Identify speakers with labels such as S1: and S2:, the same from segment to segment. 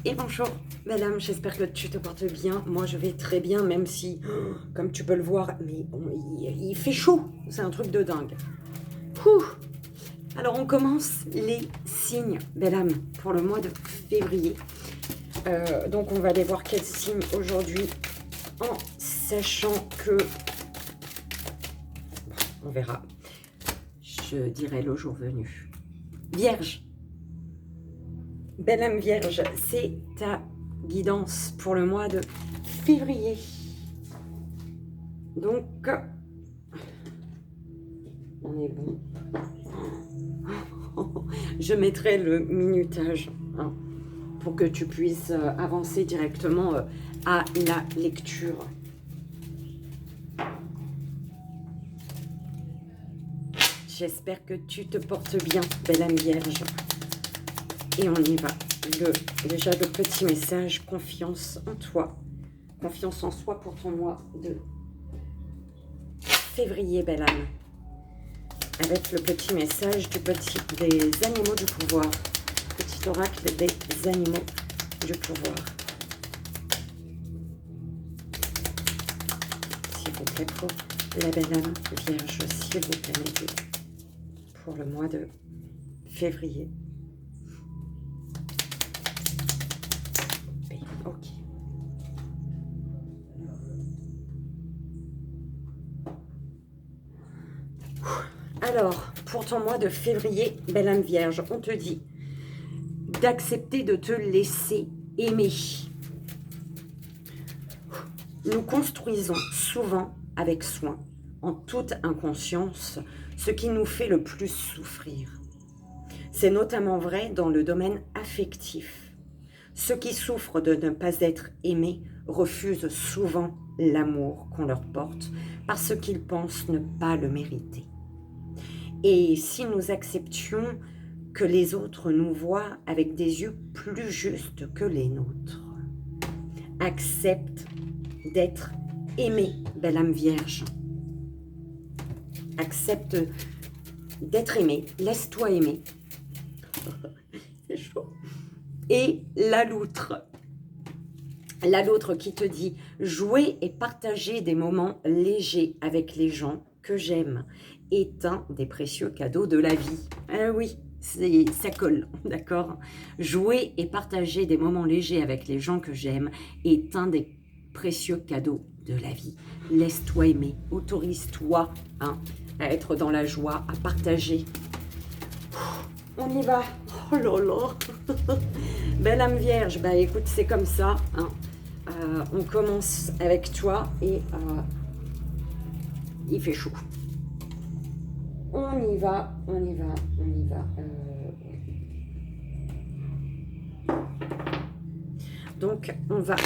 S1: Et bonjour, madame, j'espère que tu te portes bien. Moi, je vais très bien, même si, comme tu peux le voir, mais il fait chaud. C'est un truc de dingue. Ouh. Alors, on commence les signes, belle âme, pour le mois de février. Donc, on va aller voir quels signes aujourd'hui, en sachant que... On verra. Je dirai le jour venu. Vierge. Belle âme vierge, c'est ta guidance pour le mois de février. Donc, on est bon. Je mettrai le minutage hein, pour que tu puisses avancer directement à la lecture. J'espère que tu te portes bien, belle âme vierge. Et on y va. Déjà le petit message, confiance en toi. Confiance en soi pour ton mois de février, belle âme. Avec le petit message des animaux du pouvoir. Petit oracle des animaux du pouvoir. S'il vous plaît, pour la belle âme vierge, s'il vous plaît, m'aider pour le mois de février. Ok. Alors, pour ton mois de février, belle âme vierge, on te dit d'accepter de te laisser aimer. Nous construisons souvent avec soin, en toute inconscience, ce qui nous fait le plus souffrir. C'est notamment vrai dans le domaine affectif. Ceux qui souffrent de ne pas être aimés refusent souvent l'amour qu'on leur porte parce qu'ils pensent ne pas le mériter. Et si nous acceptions que les autres nous voient avec des yeux plus justes que les nôtres, accepte d'être aimé, belle âme vierge. Accepte d'être aimé, laisse-toi aimer. C'est chaud. Et la loutre qui te dit jouer et partager des moments légers avec les gens que j'aime est un des précieux cadeaux de la vie. Ah oui, ça colle, d'accord. Jouer et partager des moments légers avec les gens que j'aime est un des précieux cadeaux de la vie. Laisse-toi aimer, autorise-toi hein, à être dans la joie, à partager. On y va. Oh là là. Belle âme vierge, bah écoute, c'est comme ça. Hein. On commence avec toi et il fait chaud. On y va, on y va, on y va. Donc, on va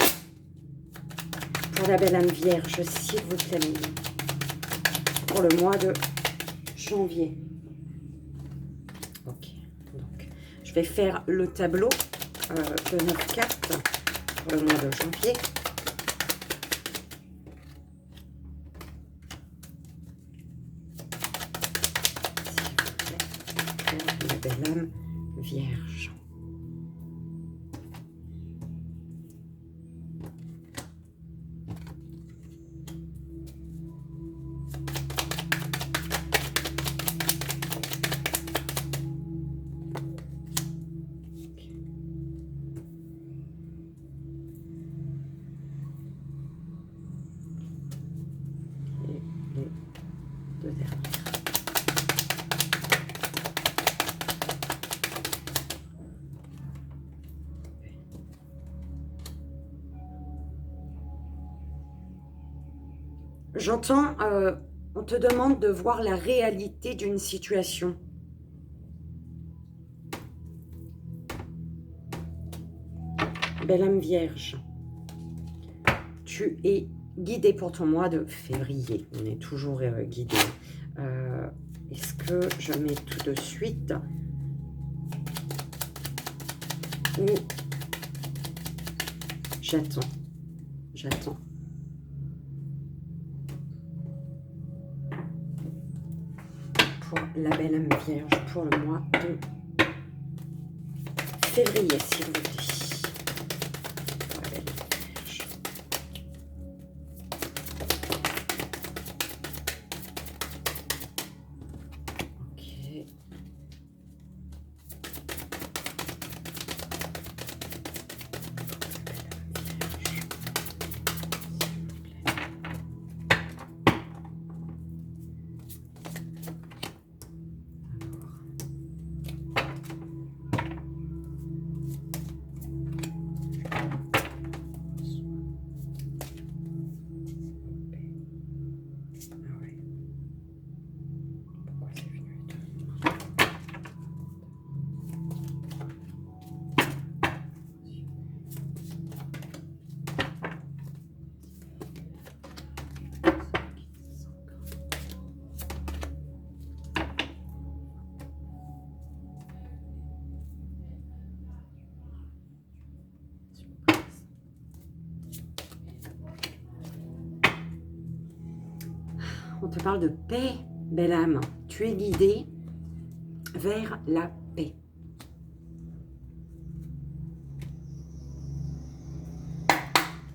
S1: pour la belle âme vierge, s'il vous plaît, pour le mois de janvier. Ok, donc je vais faire le tableau de 9 cartes pour le mois de janvier. S'il vous plaît, pour la belle âme vierge. J'entends, on te demande de voir la réalité d'une situation. Belle âme vierge, tu es guidé pour ton mois de février. On est toujours guidé. Est-ce que je mets tout de suite ou j'attends? J'attends. Pour la belle âme vierge, pour le mois de février, s'il vous plaît. te parle de paix, belle âme. Tu es guidée vers la paix.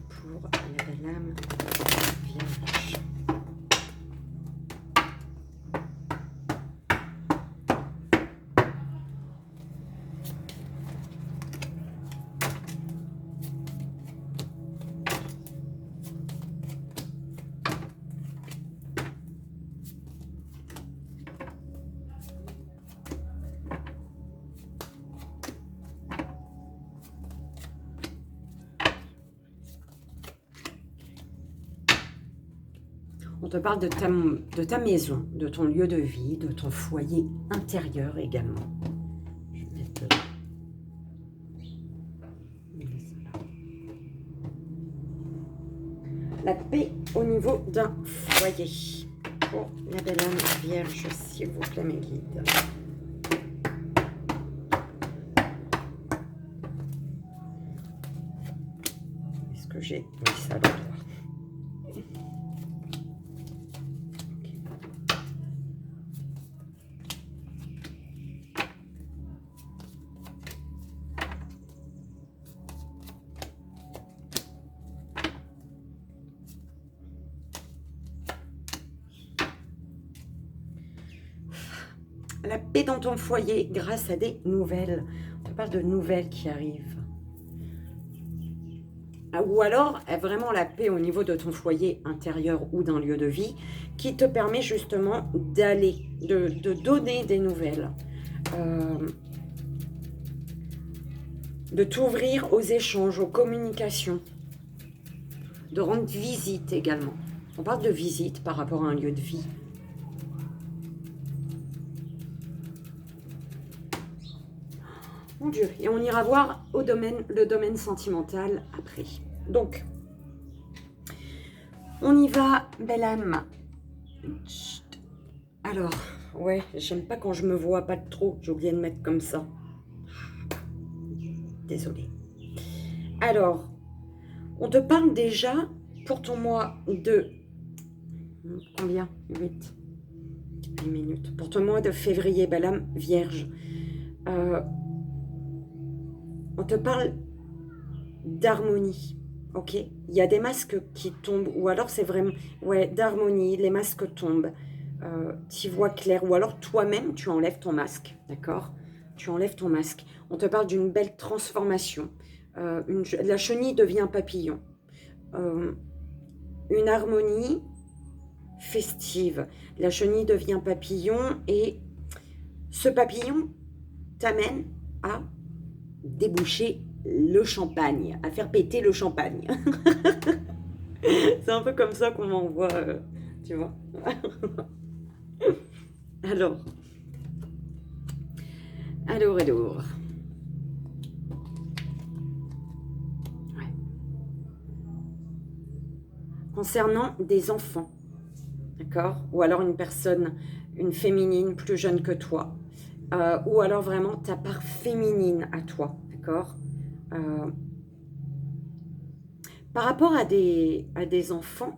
S1: Pour la belle âme vierge. On te parle de ta maison, de ton lieu de vie, de ton foyer intérieur également. Je vais mettre la paix au niveau d'un foyer. Pour la belle âme vierge, s'il vous plaît, mes guides. Est-ce que j'ai mis ça à l'endroit? La paix dans ton foyer grâce à des nouvelles. On te parle de nouvelles qui arrivent. Ou alors, vraiment la paix au niveau de ton foyer intérieur ou d'un lieu de vie qui te permet justement d'aller, de donner des nouvelles. De t'ouvrir aux échanges, aux communications. De rendre visite également. On parle de visite par rapport à un lieu de vie. Mon Dieu, et on ira voir le domaine sentimental après. Donc, on y va, belle âme. Chut. Alors, ouais, j'aime pas quand je me vois pas trop. J'ai oublié de mettre comme ça. Désolée. Alors, on te parle déjà pour ton mois de... Combien? 8 minutes. Pour ton mois de février, belle âme vierge. On te parle d'harmonie, ok? Il y a des masques qui tombent, ou alors c'est vraiment, ouais, d'harmonie, les masques tombent, tu vois clair, ou alors toi-même, tu enlèves ton masque, d'accord? Tu enlèves ton masque. On te parle d'une belle transformation. La chenille devient papillon. Une harmonie festive. La chenille devient papillon, et ce papillon t'amène à déboucher le champagne, à faire péter le champagne. C'est un peu comme ça qu'on m'envoie, tu vois. Alors. Ouais. Concernant des enfants, d'accord? Ou alors une personne, une féminine plus jeune que toi. Ou alors vraiment ta part féminine à toi, d'accord? Par rapport à des enfants,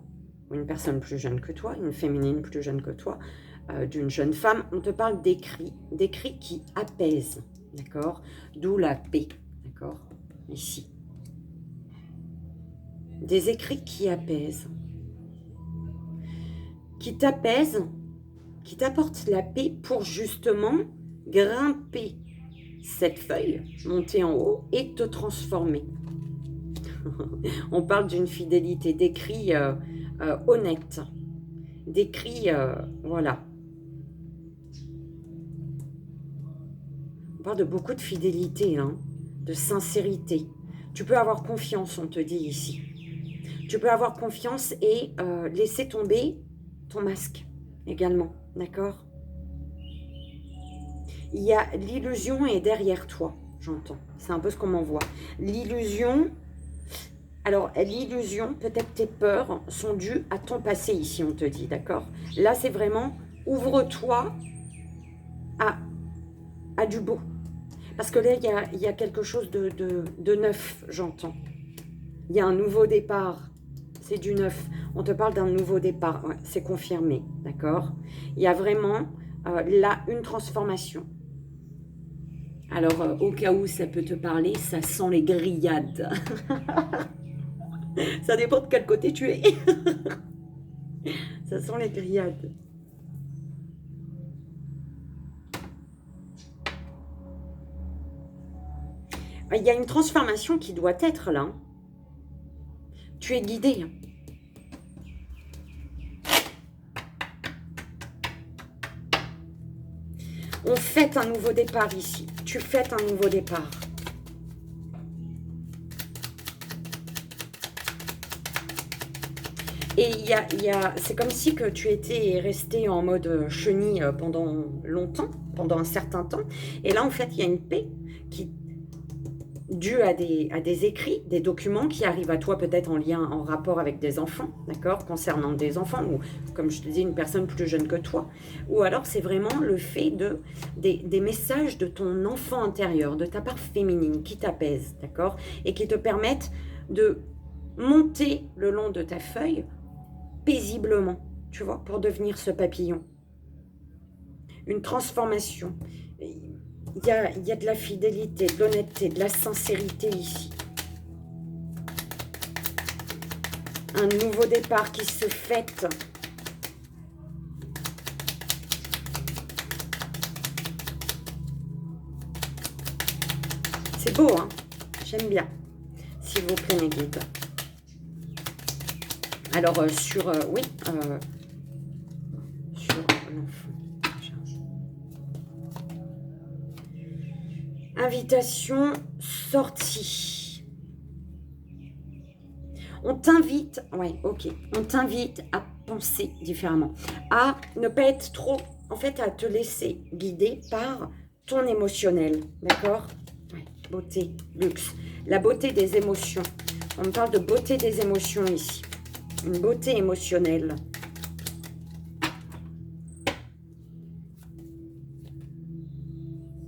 S1: ou une personne plus jeune que toi, une féminine plus jeune que toi, d'une jeune femme, on te parle des cris qui apaisent, d'accord? D'où la paix, d'accord? Ici. Des écrits qui apaisent, qui t'apaisent, qui t'apportent la paix pour justement grimper cette feuille, monter en haut et te transformer. On parle d'une fidélité, d'écrits honnêtes, d'écrits, voilà. On parle de beaucoup de fidélité, hein, de sincérité. Tu peux avoir confiance, on te dit ici. Tu peux avoir confiance et laisser tomber ton masque également, d'accord? Il y a l'illusion est derrière toi, j'entends. C'est un peu ce qu'on m'envoie. L'illusion, alors l'illusion, peut-être tes peurs sont dues à ton passé ici, on te dit, d'accord? Là, c'est vraiment, ouvre-toi à du beau. Parce que là, il y a quelque chose de neuf, j'entends. Il y a un nouveau départ. c'est du neuf. On te parle d'un nouveau départ. Ouais, c'est confirmé, d'accord? Il y a vraiment là une transformation. Alors, au cas où ça peut te parler, ça sent les grillades. Ça dépend de quel côté tu es. Ça sent les grillades. Il y a une transformation qui doit être là. Tu es guidé. On fête un nouveau départ ici. Tu fêtes un nouveau départ. Et c'est comme si que tu étais resté en mode chenille pendant longtemps, pendant un certain temps. Et là, en fait, il y a une paix qui due à des écrits, des documents qui arrivent à toi peut-être en lien, en rapport avec des enfants, d'accord, concernant des enfants ou, comme je te dis, une personne plus jeune que toi. Ou alors, c'est vraiment le fait des messages de ton enfant intérieur, de ta part féminine qui t'apaise, d'accord, et qui te permettent de monter le long de ta feuille paisiblement, tu vois, pour devenir ce papillon. Une transformation. Il y a de la fidélité, de l'honnêteté, de la sincérité ici. Un nouveau départ qui se fête. C'est beau, hein? J'aime bien. S'il vous plaît, mes guides. Alors, sur l'enfant. Invitation, sortie. On t'invite, ouais, ok, on t'invite à penser différemment, à ne pas être trop, en fait, à te laisser guider par ton émotionnel, d'accord? Ouais, beauté, luxe, la beauté des émotions. On me parle de beauté des émotions ici. Une beauté émotionnelle.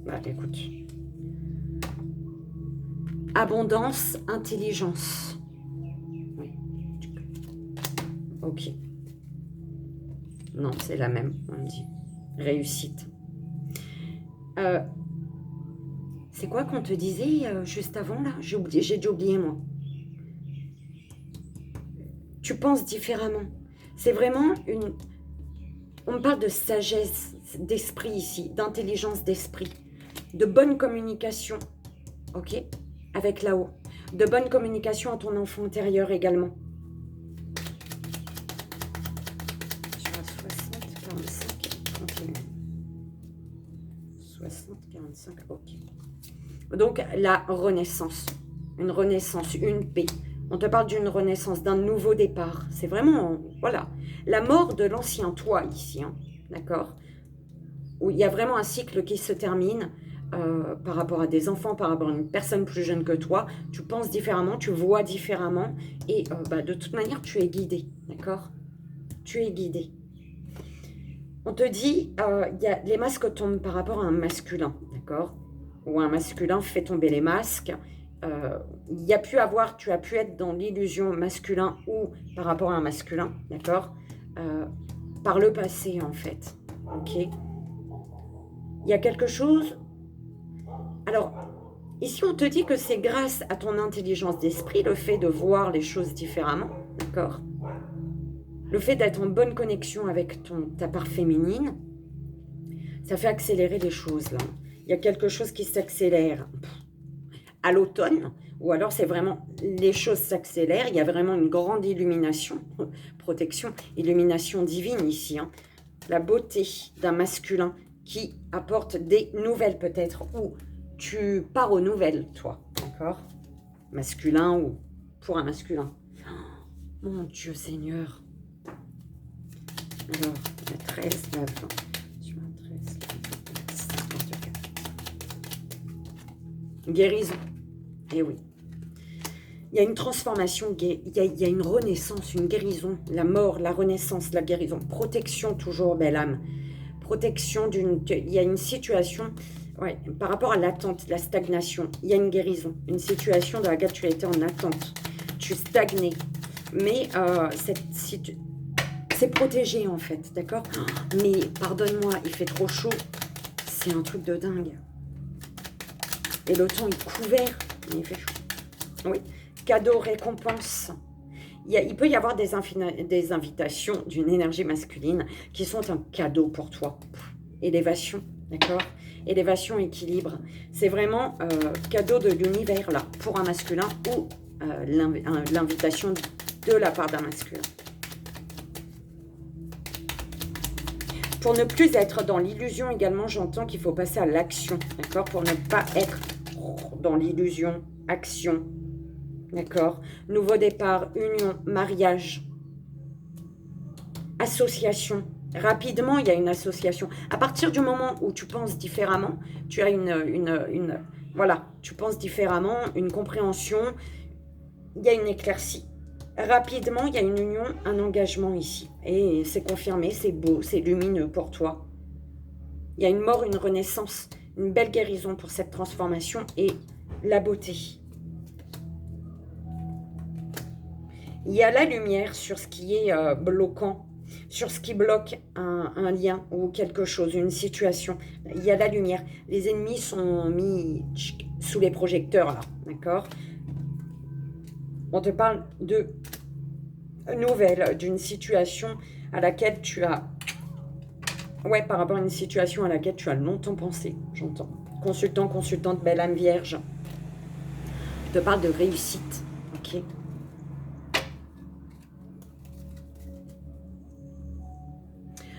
S1: Bah, écoute. Abondance, intelligence. Oui. Ok. Non, c'est la même, on me dit. Réussite. C'est quoi qu'on te disait juste avant, là? J'ai déjà oublié, moi. Tu penses différemment. C'est vraiment une... On me parle de sagesse d'esprit ici, d'intelligence d'esprit, de bonne communication, ok, avec là-haut. De bonne communication à ton enfant intérieur également. Je suis à 60, 45, 31. 60, 45, ok. Donc, la renaissance. Une renaissance, une paix. On te parle d'une renaissance, d'un nouveau départ. C'est vraiment, voilà, la mort de l'ancien toi ici, hein, d'accord? Où il y a vraiment un cycle qui se termine par rapport à des enfants, par rapport à une personne plus jeune que toi. Tu penses différemment, tu vois différemment et de toute manière, tu es guidé, d'accord? Tu es guidé. On te dit, y a, les masques tombent par rapport à un masculin, d'accord? Ou un masculin fait tomber les masques. Il y a pu avoir, tu as pu être dans l'illusion masculin ou par rapport à un masculin, d'accord, par le passé en fait, ok. Il y a quelque chose, alors ici on te dit que c'est grâce à ton intelligence d'esprit, le fait de voir les choses différemment, d'accord, le fait d'être en bonne connexion avec ta part féminine, ça fait accélérer les choses là. Il y a quelque chose qui s'accélère à l'automne, ou alors c'est vraiment, les choses s'accélèrent, il y a vraiment une grande illumination, protection, illumination divine ici, hein. La beauté d'un masculin qui apporte des nouvelles peut-être, ou tu pars aux nouvelles, toi, d'accord? Masculin ou pour un masculin. Oh, mon Dieu Seigneur. Alors, la 13, la 20. Sur la 13, la 54. Guérison. Eh oui. Il y a une transformation, il y a une renaissance, une guérison, la mort, la renaissance, la guérison, protection toujours, belle âme. Protection d'une... Il y a une situation, ouais, par rapport à l'attente, la stagnation, il y a une guérison, une situation dans laquelle tu as été en attente. Tu stagnais, Mais c'est protégé en fait, d'accord? Mais pardonne-moi, il fait trop chaud. C'est un truc de dingue. Et le temps est couvert, mais il fait chaud. Oui, cadeau, récompense. Il peut y avoir des invitations d'une énergie masculine qui sont un cadeau pour toi. Élévation, d'accord? Élévation, équilibre. C'est vraiment cadeau de l'univers, là, pour un masculin ou l'invitation de la part d'un masculin. Pour ne plus être dans l'illusion également, j'entends qu'il faut passer à l'action, d'accord? Pour ne pas être dans l'illusion, action, d'accord? Nouveau départ, union, mariage, association. Rapidement, il y a une association. À partir du moment où tu penses différemment, tu as voilà, tu penses différemment, une compréhension, il y a une éclaircie. Rapidement, il y a une union, un engagement ici. Et c'est confirmé, c'est beau, c'est lumineux pour toi. Il y a une mort, une renaissance, une belle guérison pour cette transformation et la beauté. Il y a la lumière sur ce qui est bloquant, sur ce qui bloque un lien ou quelque chose, une situation. Il y a la lumière. Les ennemis sont mis sous les projecteurs, là, d'accord? On te parle de nouvelles, d'une situation à laquelle tu as... Ouais, par rapport à une situation à laquelle tu as longtemps pensé, j'entends. Consultant, consultante, belle âme vierge. On te parle de réussite, ok?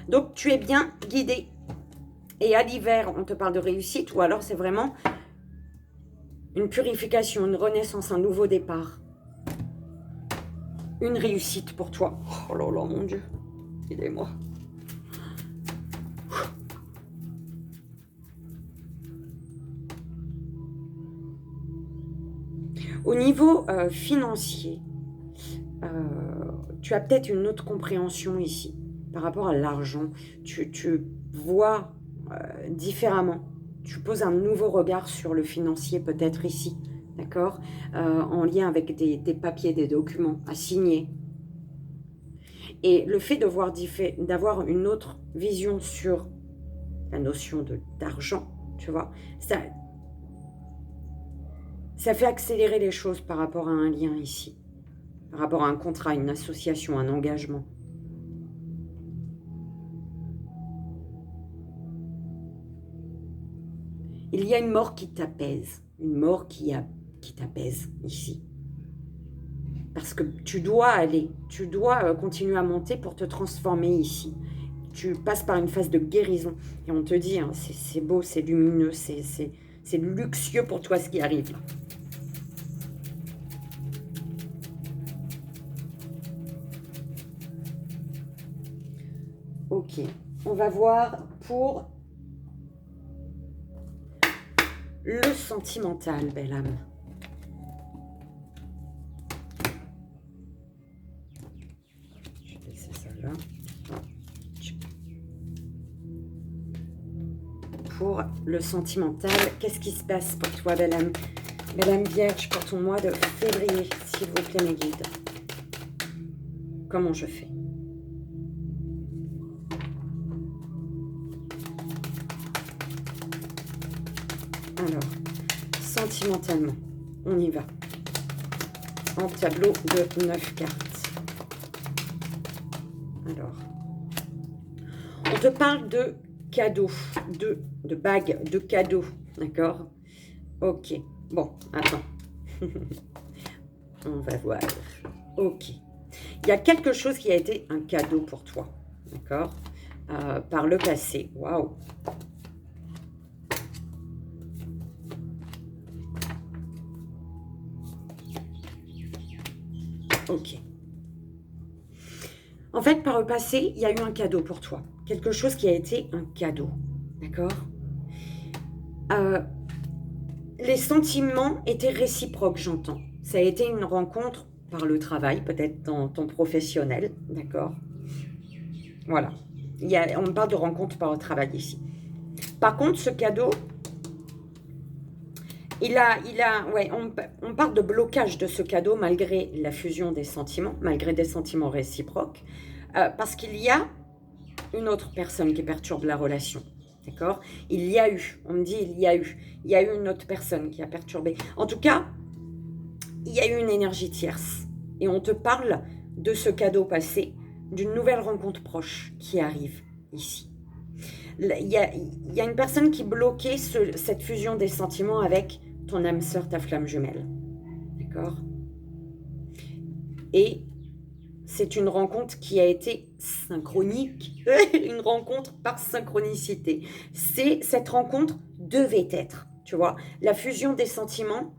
S1: Donc, tu es bien guidé. Et à l'hiver, on te parle de réussite, ou alors c'est vraiment une purification, une renaissance, un nouveau départ. Une réussite pour toi. Oh là là, mon Dieu. Aidez-moi. Au niveau financier, tu as peut-être une autre compréhension ici par rapport à l'argent. Tu vois différemment. Tu poses un nouveau regard sur le financier peut-être ici, d'accord, en lien avec des papiers, des documents à signer. Et le fait d'avoir une autre vision sur la notion d'argent, tu vois, ça fait accélérer les choses par rapport à un lien ici, par rapport à un contrat, une association, un engagement. Il y a une mort qui t'apaise, une mort qui t'apaise ici. Parce que tu dois continuer à monter pour te transformer ici. Tu passes par une phase de guérison. Et on te dit, hein, c'est beau, c'est lumineux, c'est luxueux pour toi ce qui arrive là. Ok, on va voir pour le sentimental, belle âme. Je vais laisser ça là. Pour le sentimental, qu'est-ce qui se passe pour toi, belle âme? Belle âme vierge, pour ton mois de février, s'il vous plaît, mes guides. Comment je fais? Alors, sentimentalement, on y va. En tableau de 9 cartes. Alors, on te parle de cadeaux, de bagues, de cadeaux, d'accord? Ok, bon, attends. On va voir. Ok. Il y a quelque chose qui a été un cadeau pour toi, d'accord? Par le passé. Waouh! Ok. En fait, par le passé, il y a eu un cadeau pour toi. Quelque chose qui a été un cadeau. D'accord? Les sentiments étaient réciproques, j'entends. Ça a été une rencontre par le travail, peut-être dans ton professionnel. D'accord? Voilà. On me parle de rencontre par le travail ici. Par contre, ce cadeau, Ouais, on parle de blocage de ce cadeau malgré la fusion des sentiments, malgré des sentiments réciproques, parce qu'il y a une autre personne qui perturbe la relation. D'accord? Il y a eu, on me dit il y a eu une autre personne qui a perturbé. En tout cas, il y a eu une énergie tierce. Et on te parle de ce cadeau passé, d'une nouvelle rencontre proche qui arrive ici. Il y a une personne qui bloquait cette fusion des sentiments avec ton âme sœur, ta flamme jumelle. D'accord? Et c'est une rencontre qui a été synchronique, une rencontre par synchronicité. Cette rencontre devait être, tu vois, la fusion des sentiments,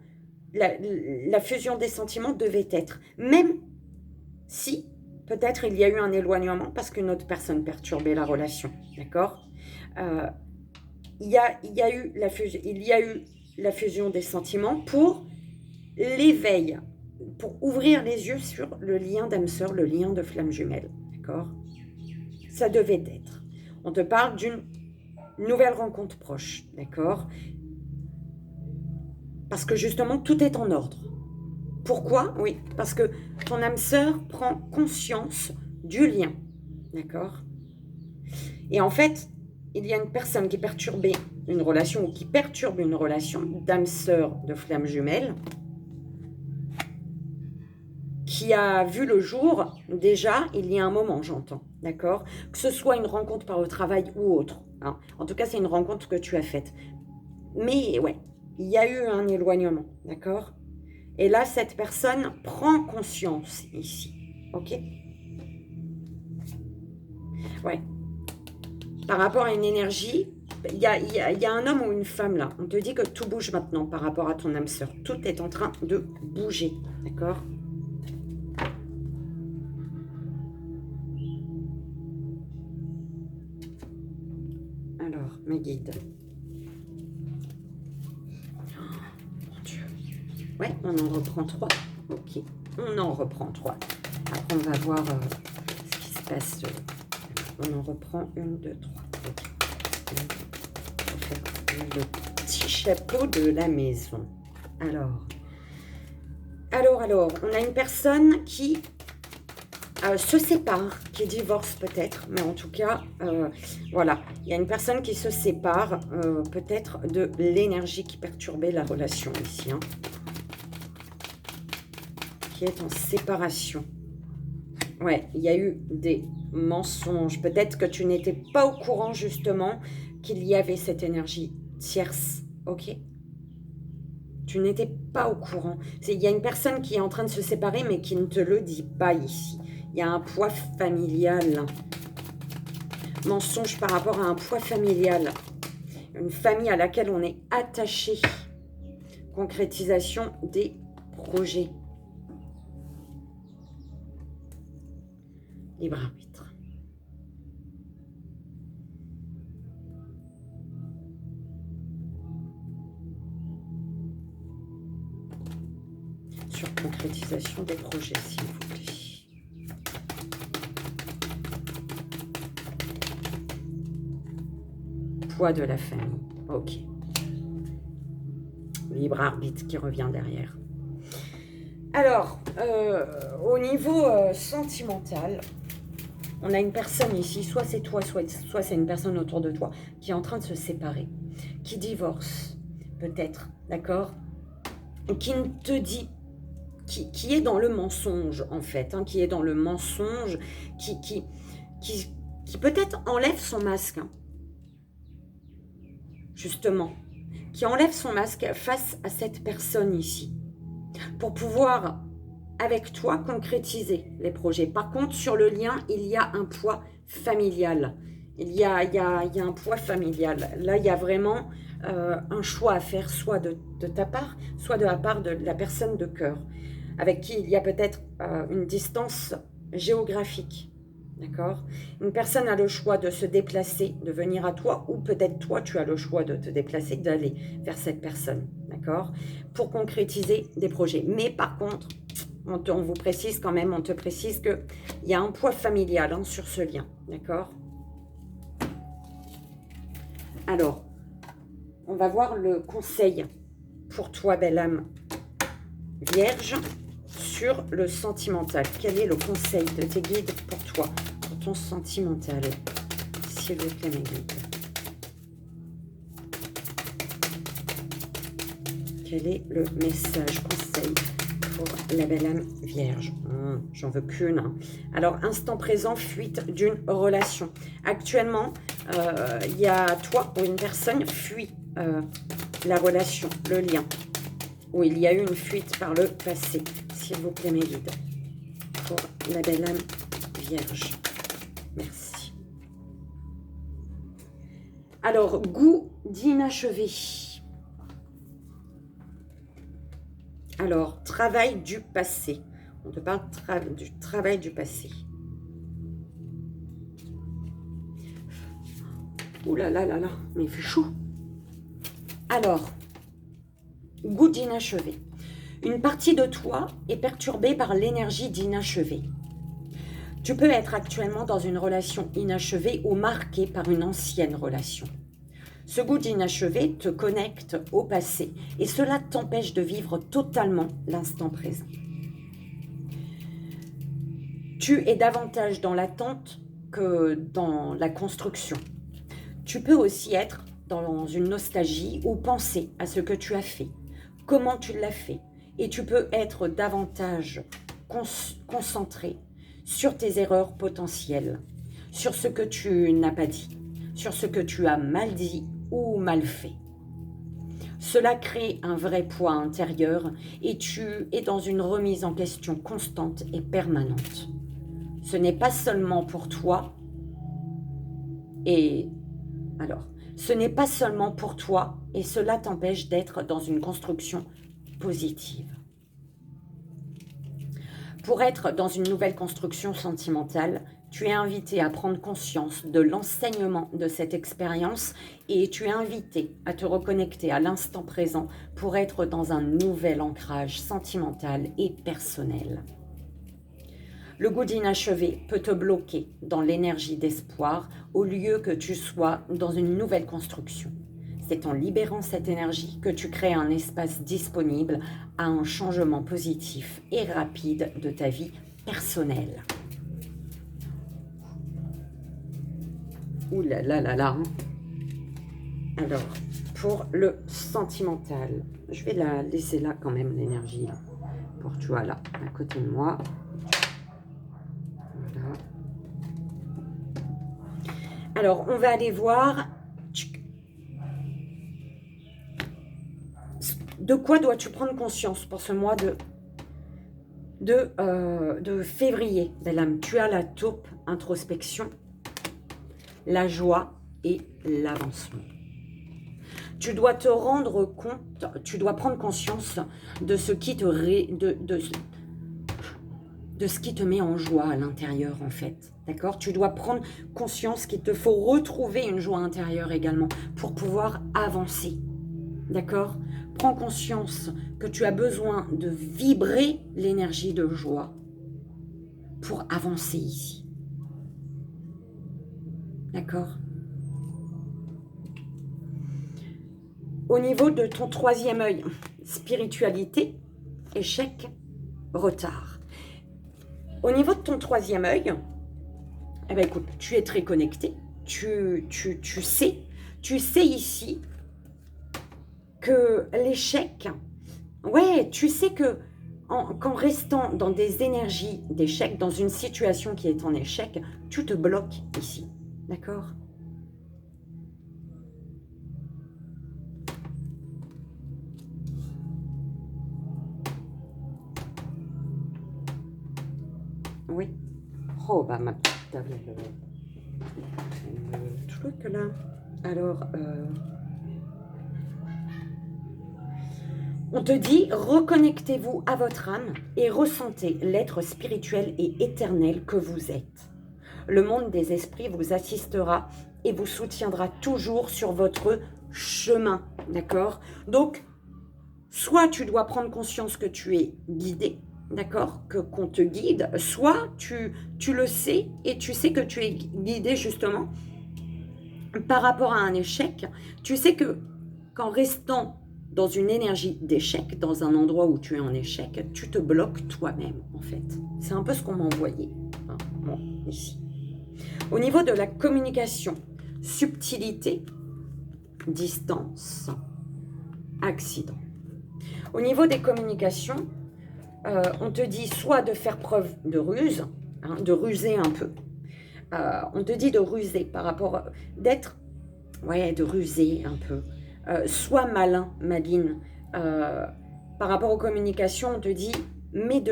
S1: la fusion des sentiments devait être, même si peut-être il y a eu un éloignement parce qu'une autre personne perturbait la relation, d'accord? Il y a eu la fusion des sentiments pour l'éveil, pour ouvrir les yeux sur le lien d'âme sœur, le lien de flamme jumelle, d'accord? Ça devait être. On te parle d'une nouvelle rencontre proche, d'accord? Parce que justement, tout est en ordre. Pourquoi? Oui, parce que ton âme sœur prend conscience du lien, d'accord? Et en fait, il y a une personne qui perturbait une relation ou qui perturbe une relation d'âme sœur de flamme jumelle qui a vu le jour déjà il y a un moment, j'entends, d'accord? Que ce soit une rencontre par le travail ou autre. Hein. En tout cas, c'est une rencontre que tu as faite. Mais ouais, il y a eu un éloignement, d'accord? Et là, cette personne prend conscience ici, ok? Ouais. Par rapport à une énergie, il y a un homme ou une femme là. On te dit que tout bouge maintenant par rapport à ton âme sœur. Tout est en train de bouger, d'accord? Alors, mes guides. Oh, mon Dieu. Ouais, on en reprend 3. Ok, on en reprend 3. Après, on va voir ce qui se passe. On en reprend 1, 2, 3. Ok. On va faire le petit chapeau de la maison. Alors, on a une personne qui se sépare, qui divorce peut-être, mais en tout cas, voilà, il y a une personne qui se sépare, peut-être de l'énergie qui perturbait la relation ici, hein, qui est en séparation. Ouais, il y a eu des mensonges, peut-être que tu n'étais pas au courant justement qu'il y avait cette énergie tierce, ok? Tu n'étais pas au courant. Il y a une personne qui est en train de se séparer, mais qui ne te le dit pas ici. Il y a un poids familial. Mensonge par rapport à un poids familial. Une famille à laquelle on est attaché. Concrétisation des projets. Libre arbitre. Sur concrétisation des projets, s'il vous plaît. Poids de la famille. Ok. Libre arbitre qui revient derrière. Alors, au niveau sentimental, on a une personne ici, soit c'est toi, soit c'est une personne autour de toi qui est en train de se séparer, qui divorce, peut-être, d'accord? Qui ne te dit, qui est dans le mensonge, en fait, hein, qui est dans le mensonge, qui peut-être enlève son masque, hein, justement, qui enlève son masque face à cette personne ici, pour pouvoir, avec toi, concrétiser les projets. Par contre, sur le lien, il y a un poids familial. Il y a un poids familial. Là, il y a vraiment un choix à faire, soit de ta part, soit de la part de la personne de cœur, avec qui il y a peut-être une distance géographique. D'accord? Une personne a le choix de se déplacer, de venir à toi, ou peut-être toi, tu as le choix de te déplacer, d'aller vers cette personne. D'accord? Pour concrétiser des projets. Mais par contre, on vous précise quand même, on te précise qu'il y a un poids familial hein, sur ce lien. D'accord? Alors, on va voir le conseil pour toi, belle âme vierge, sur le sentimental. Quel est le conseil de tes guides pour toi, pour ton sentimental? S'il vous plaît, mes guides. Quel est le message, conseil pour la belle âme vierge? J'en veux qu'une. Hein. Alors, instant présent, fuite d'une relation. Actuellement, il y a toi ou une personne fuit la relation, le lien. Ou il y a eu une fuite par le passé. S'il vous plaît, mes guides. Pour la belle âme vierge. Merci. Alors, goût d'inachevé. Alors, travail du passé. On te parle du travail du passé. Ouh là là là là, mais il fait chaud. Alors, goût d'inachevé. Une partie de toi est perturbée par l'énergie d'inachevé. Tu peux être actuellement dans une relation inachevée ou marquée par une ancienne relation. Ce goût d'inachevé te connecte au passé et cela t'empêche de vivre totalement l'instant présent. Tu es davantage dans l'attente que dans la construction. Tu peux aussi être dans une nostalgie ou penser à ce que tu as fait, comment tu l'as fait, et tu peux être davantage concentré sur tes erreurs potentielles, sur ce que tu n'as pas dit, sur ce que tu as mal dit ou mal fait. Cela crée un vrai poids intérieur et tu es dans une remise en question constante et permanente. Ce n'est pas seulement pour toi et cela t'empêche d'être dans une construction positive. Pour être dans une nouvelle construction sentimentale, tu es invité à prendre conscience de l'enseignement de cette expérience et tu es invité à te reconnecter à l'instant présent pour être dans un nouvel ancrage sentimental et personnel. Le goût d'inachevé peut te bloquer dans l'énergie d'espoir au lieu que tu sois dans une nouvelle construction. C'est en libérant cette énergie que tu crées un espace disponible à un changement positif et rapide de ta vie personnelle. Ouh là là là là. Alors, pour le sentimental, je vais la laisser là quand même, l'énergie, là, pour toi, là, à côté de moi. Voilà. Alors, on va aller voir... De quoi dois-tu prendre conscience pour ce mois de février, belle âme? Tu as la taupe, introspection, la joie et l'avancement. Tu dois te rendre compte, tu dois prendre conscience de ce qui de ce qui te met en joie à l'intérieur, en fait. D'accord? Tu dois prendre conscience qu'il te faut retrouver une joie intérieure également pour pouvoir avancer. D'accord? Prends conscience que tu as besoin de vibrer l'énergie de joie pour avancer ici. D'accord? Au niveau de ton troisième œil, spiritualité, échec, retard. Au niveau de ton troisième œil, eh ben écoute, tu es très connecté, tu sais ici que l'échec, ouais, tu sais que qu'en restant dans des énergies d'échec, dans une situation qui est en échec, tu te bloques ici, d'accord? Oui. Oh, bah ma petite table, le truc là. Alors, on te dit, reconnectez-vous à votre âme et ressentez l'être spirituel et éternel que vous êtes. Le monde des esprits vous assistera et vous soutiendra toujours sur votre chemin, d'accord? Donc, soit tu dois prendre conscience que tu es guidé, d'accord, qu'on te guide, soit tu le sais et tu sais que tu es guidé justement par rapport à un échec. Tu sais que qu'en restant dans une énergie d'échec, dans un endroit où tu es en échec, tu te bloques toi-même, en fait. C'est un peu ce qu'on m'a envoyé, hein, moi, ici. Au niveau de la communication, subtilité, distance, accident. Au niveau des communications, on te dit soit de faire preuve de ruse, hein, de ruser un peu. On te dit de ruser par rapport, d'être, ouais, de ruser un peu. Sois malin, maline. Par rapport aux communications, on te dit, mais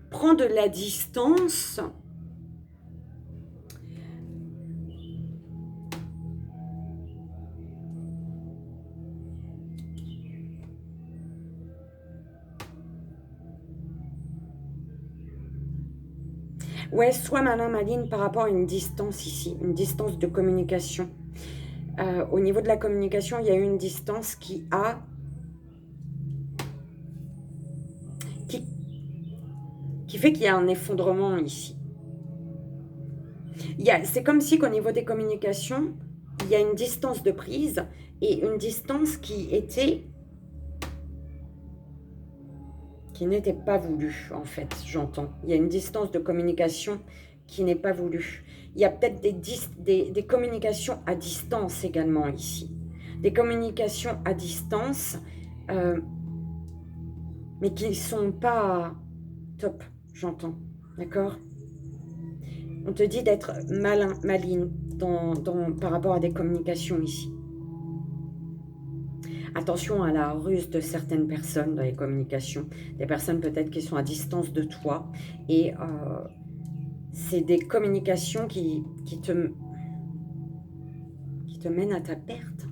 S1: prends de la distance. Ouais, sois malin, maline par rapport à une distance ici, une distance de communication. Au niveau de la communication, il y a une distance qui fait qu'il y a un effondrement ici. C'est comme si qu'au niveau des communications, il y a une distance de prise et une distance qui n'était pas voulue, en fait, j'entends. Il y a une distance de communication qui n'est pas voulue. Il y a peut-être des communications à distance également ici. Des communications à distance, mais qui ne sont pas top, j'entends. D'accord ? On te dit d'être malin, maline par rapport à des communications ici. Attention à la ruse de certaines personnes dans les communications. Des personnes peut-être qui sont à distance de toi. Et c'est des communications qui te mènent à ta perte.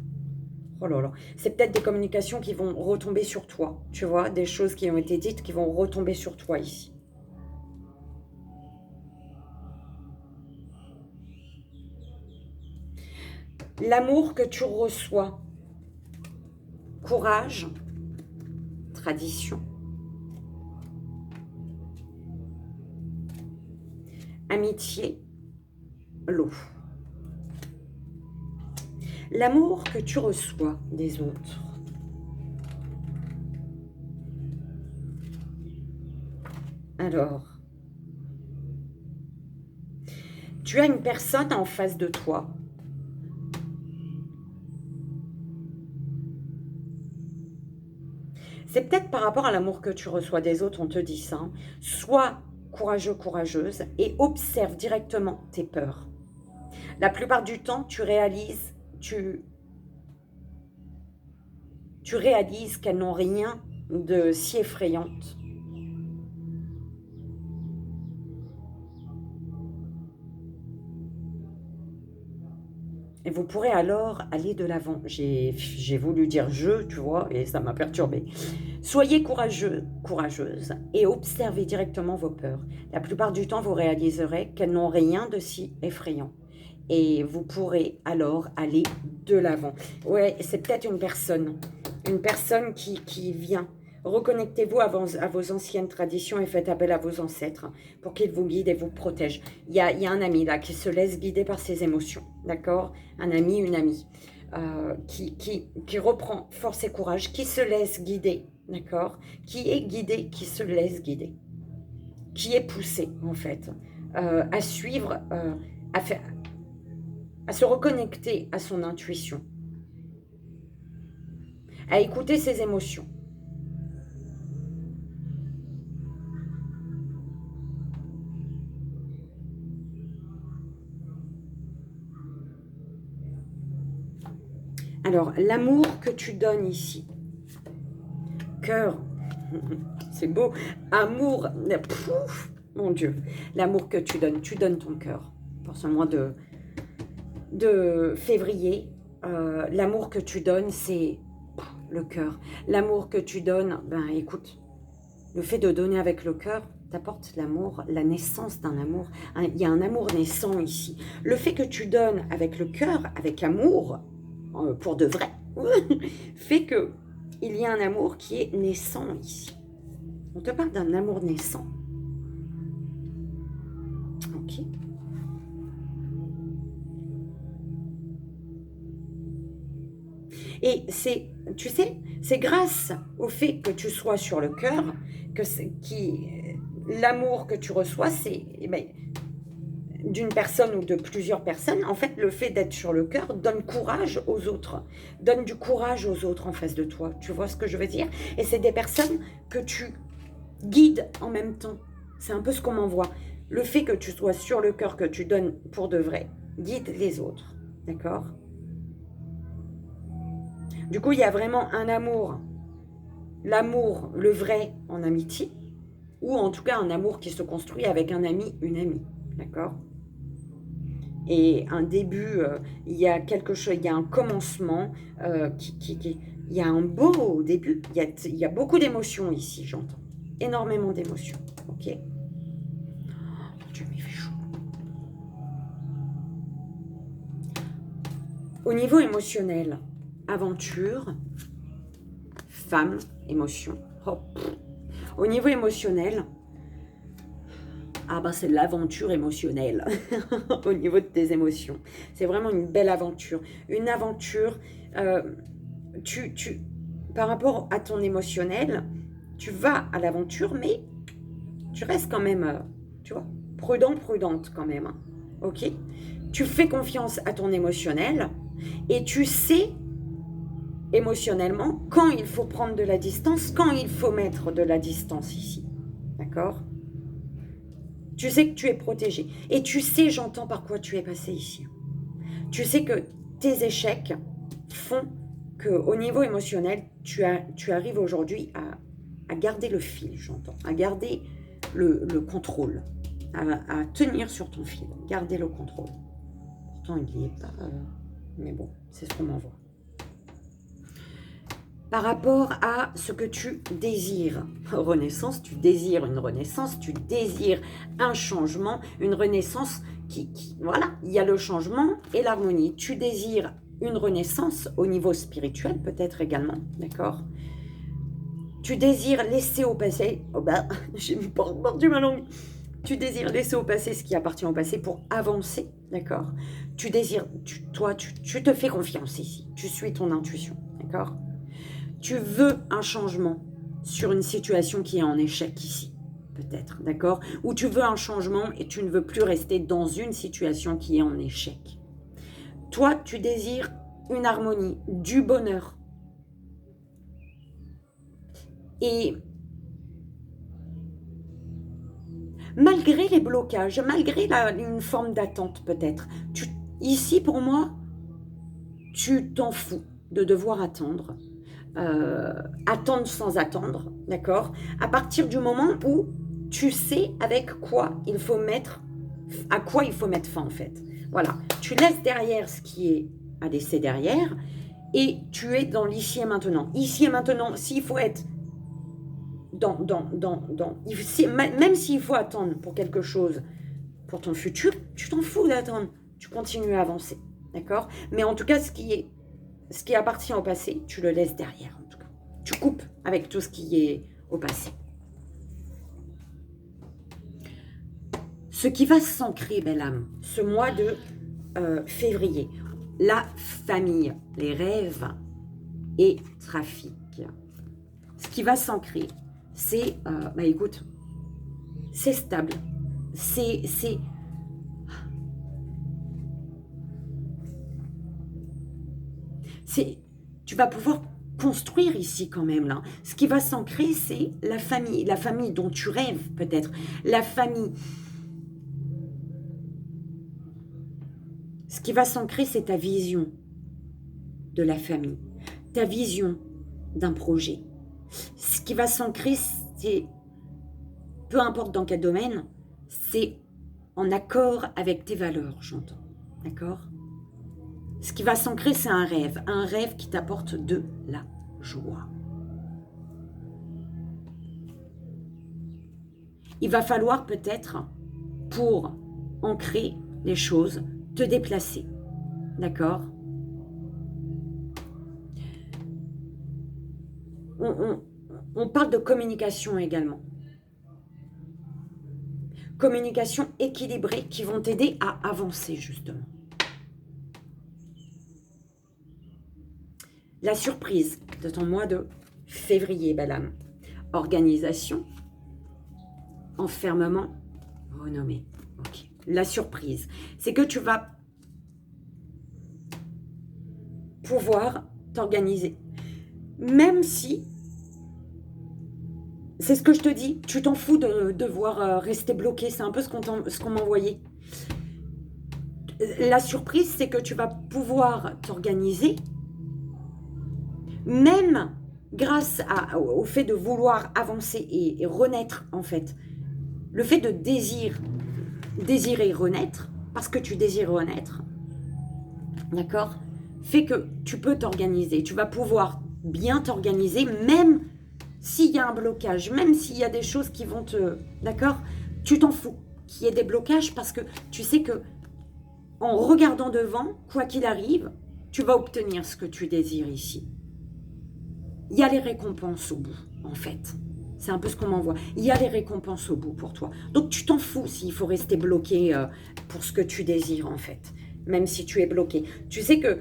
S1: Oh là là. C'est peut-être des communications qui vont retomber sur toi. Tu vois, des choses qui ont été dites qui vont retomber sur toi ici. L'amour que tu reçois. Courage. Tradition. Amitié. L'eau. L'amour que tu reçois des autres. Alors, tu as une personne en face de toi. C'est peut-être par rapport à l'amour que tu reçois des autres, on te dit ça. Hein. Sois courageux, courageuse et observe directement tes peurs. La plupart du temps, tu réalises qu'elles n'ont rien de si effrayante. Et vous pourrez alors aller de l'avant. J'ai voulu dire je, tu vois, et ça m'a perturbée. Soyez courageux, courageuse et observez directement vos peurs. La plupart du temps, vous réaliserez qu'elles n'ont rien de si effrayant. Et vous pourrez alors aller de l'avant. Ouais, c'est peut-être une personne qui vient. Reconnectez-vous à vos anciennes traditions et faites appel à vos ancêtres pour qu'ils vous guident et vous protègent. Il y a un ami là qui se laisse guider par ses émotions, d'accord? Un ami, une amie qui reprend force et courage, qui se laisse guider, d'accord? Qui est guidé, qui se laisse guider, qui est poussé en fait à suivre, à se reconnecter à son intuition, à écouter ses émotions. Alors, l'amour que tu donnes ici, cœur, c'est beau, amour, pouf, mon Dieu, l'amour que tu donnes ton cœur pour ce mois de février. L'amour que tu donnes, c'est le cœur. L'amour que tu donnes, ben écoute, le fait de donner avec le cœur t'apporte l'amour, la naissance d'un amour. Il y a un amour naissant ici. Le fait que tu donnes avec le cœur, avec amour, pour de vrai, fait que il y a un amour qui est naissant ici. On te parle d'un amour naissant. Ok. Et tu sais, c'est grâce au fait que tu sois sur le cœur que l'amour que tu reçois, c'est d'une personne ou de plusieurs personnes. En fait, le fait d'être sur le cœur donne courage aux autres, donne du courage aux autres en face de toi. Tu vois ce que je veux dire? Et c'est des personnes que tu guides en même temps. C'est un peu ce qu'on m'envoie. Le fait que tu sois sur le cœur, que tu donnes pour de vrai, guide les autres. D'accord? Du coup, il y a vraiment un amour. L'amour, le vrai, en amitié. Ou en tout cas, un amour qui se construit avec un ami, une amie. D'accord? Et un début, il y a quelque chose, il y a un commencement, il y a un beau début, il y a beaucoup d'émotions ici, j'entends. Énormément d'émotions. Ok? Dieu, il fait chaud. Au niveau émotionnel, aventure, femme, émotion. Oh, au niveau émotionnel, ah ben c'est de l'aventure émotionnelle au niveau de tes émotions. C'est vraiment une belle aventure. Une aventure, par rapport à ton émotionnel, tu vas à l'aventure, mais tu restes quand même, tu vois, prudente quand même. Hein, ok? Tu fais confiance à ton émotionnel et tu sais émotionnellement quand il faut prendre de la distance, quand il faut mettre de la distance ici. D'accord? Tu sais que tu es protégé. Et tu sais, j'entends par quoi tu es passé ici. Tu sais que tes échecs font qu'au niveau émotionnel, tu arrives aujourd'hui à garder le fil, j'entends. À garder le contrôle. À tenir sur ton fil. Garder le contrôle. Pourtant, il n'y est pas. Mais bon, c'est ce qu'on m'envoie. Par rapport à ce que tu désires. Renaissance, tu désires une renaissance, tu désires un changement, une renaissance voilà, il y a le changement et l'harmonie. Tu désires une renaissance au niveau spirituel peut-être également, d'accord? Tu désires laisser au passé, oh ben, j'ai mordu ma langue. Tu désires laisser au passé ce qui appartient au passé pour avancer, d'accord? Tu désires, tu te fais confiance ici, tu suis ton intuition, d'accord? Tu veux un changement sur une situation qui est en échec ici, peut-être, d'accord? Ou tu veux un changement et tu ne veux plus rester dans une situation qui est en échec. Toi, tu désires une harmonie, du bonheur. Et malgré les blocages, malgré une forme d'attente peut-être, ici pour moi, tu t'en fous de devoir attendre. Attendre sans attendre, d'accord? À partir du moment où tu sais avec quoi il faut mettre, à quoi il faut mettre fin en fait. Voilà, tu laisses derrière ce qui est à laisser derrière et tu es dans l'ici et maintenant. Ici et maintenant, s'il faut être même s'il faut attendre pour quelque chose, pour ton futur, tu t'en fous d'attendre. Tu continues à avancer, d'accord? Mais en tout cas, ce qui appartient au passé, tu le laisses derrière, en tout cas. Tu coupes avec tout ce qui est au passé. Ce qui va s'ancrer, belle âme, ce mois de février, la famille, les rêves et trafic. Ce qui va s'ancrer, c'est, écoute, c'est stable. Tu vas pouvoir construire ici quand même là. Ce qui va s'ancrer, c'est la famille dont tu rêves peut-être, la famille. Ce qui va s'ancrer, c'est ta vision de la famille, ta vision d'un projet. Ce qui va s'ancrer, c'est, peu importe dans quel domaine, c'est en accord avec tes valeurs, j'entends. D'accord ? Ce qui va s'ancrer, c'est un rêve qui t'apporte de la joie. Il va falloir peut-être, pour ancrer les choses, te déplacer. D'accord ? On parle de communication également. Communication équilibrée qui vont t'aider à avancer justement. La surprise de ton mois de février, belle âme. Organisation, enfermement, renommée. Ok. La surprise, c'est que tu vas pouvoir t'organiser. Même si, c'est ce que je te dis, tu t'en fous de devoir rester bloqué. C'est un peu ce qu'on m'a envoyé. La surprise, c'est que tu vas pouvoir t'organiser, même grâce au fait de vouloir avancer et renaître, en fait. Le fait de désirer renaître, parce que tu désires renaître, d'accord, fait que tu peux t'organiser. Tu vas pouvoir bien t'organiser, même s'il y a un blocage, même s'il y a des choses qui vont te... D'accord, tu t'en fous qu'il y ait des blocages, parce que tu sais que en regardant devant, quoi qu'il arrive, tu vas obtenir ce que tu désires ici. Il y a les récompenses au bout, en fait. C'est un peu ce qu'on m'envoie. Il y a les récompenses au bout pour toi. Donc, tu t'en fous s'il faut rester bloqué pour ce que tu désires, en fait. Même si tu es bloqué. Tu sais que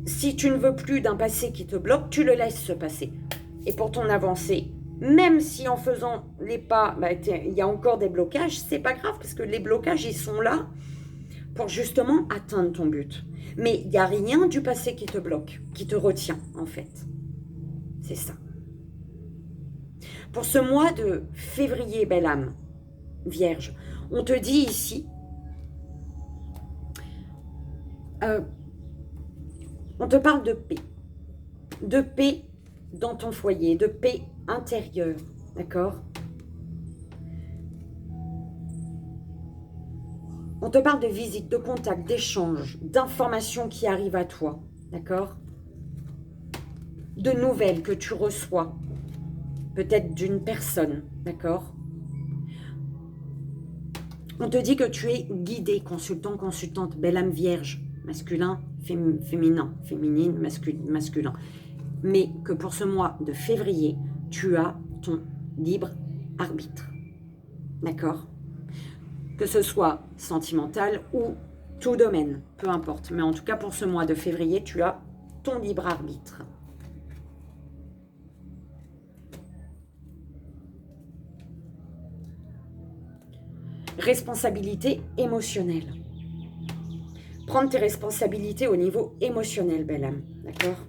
S1: si tu ne veux plus d'un passé qui te bloque, tu le laisses se passer. Et pour ton avancée, même si en faisant les pas, il y a encore des blocages, c'est pas grave, parce que les blocages, ils sont là pour justement atteindre ton but. Mais il n'y a rien du passé qui te bloque, qui te retient, en fait. C'est ça. Pour ce mois de février, belle âme, vierge, on te dit ici, on te parle de paix. De paix dans ton foyer, de paix intérieure, d'accord ? On te parle de visite, de contact, d'échange, d'informations qui arrivent à toi, d'accord? De nouvelles que tu reçois, peut-être d'une personne, d'accord? On te dit que tu es guidé, consultant, consultante, belle âme vierge, masculin, féminin, féminine, masculin. Mais que pour ce mois de février, tu as ton libre arbitre, d'accord? Que ce soit sentimental ou tout domaine, peu importe. Mais en tout cas, pour ce mois de février, tu as ton libre arbitre. Responsabilité émotionnelle. Prendre tes responsabilités au niveau émotionnel, belle âme, d'accord?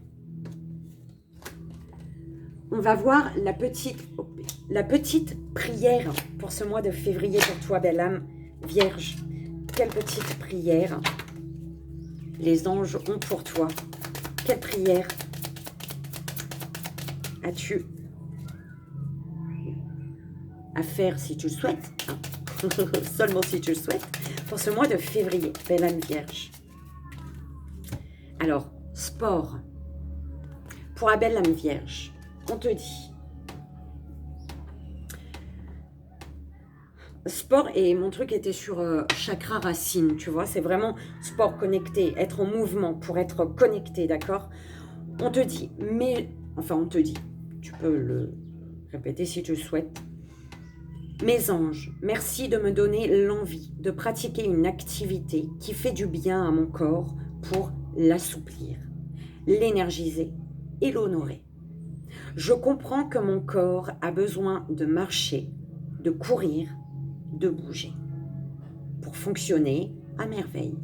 S1: On va voir la petite prière pour ce mois de février pour toi, belle âme vierge. Quelle petite prière les anges ont pour toi? Quelle prière as-tu à faire si tu le souhaites, hein? Seulement si tu le souhaites, pour ce mois de février, belle âme vierge. Alors, sport. Pour la belle âme vierge, on te dit sport, et mon truc était sur chakra racine, tu vois, c'est vraiment sport connecté, être en mouvement pour être connecté, d'accord? On te dit, on te dit, tu peux le répéter si tu le souhaites. Mes anges, merci de me donner l'envie de pratiquer une activité qui fait du bien à mon corps pour l'assouplir, l'énergiser et l'honorer. Je comprends que mon corps a besoin de marcher, de courir, de bouger pour fonctionner à merveille.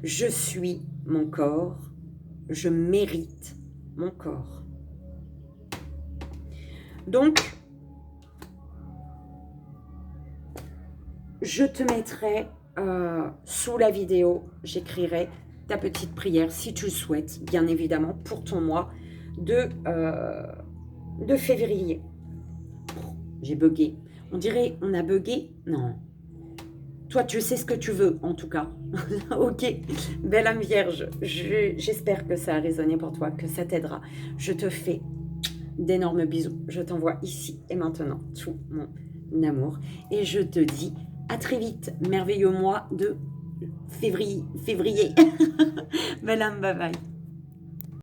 S1: Je suis mon corps, je mérite mon corps. Donc, je te mettrai sous la vidéo, j'écrirai ta petite prière si tu le souhaites, bien évidemment, pour ton mois de février. J'ai bugué. On dirait, on a bugué? Non. Toi, tu sais ce que tu veux, en tout cas. Ok, belle âme vierge, j'espère que ça a résonné pour toi, que ça t'aidera. Je te fais d'énormes bisous. Je t'envoie ici et maintenant tout mon amour. Et je te dis à très vite, merveilleux mois de février. Belle âme, bye bye.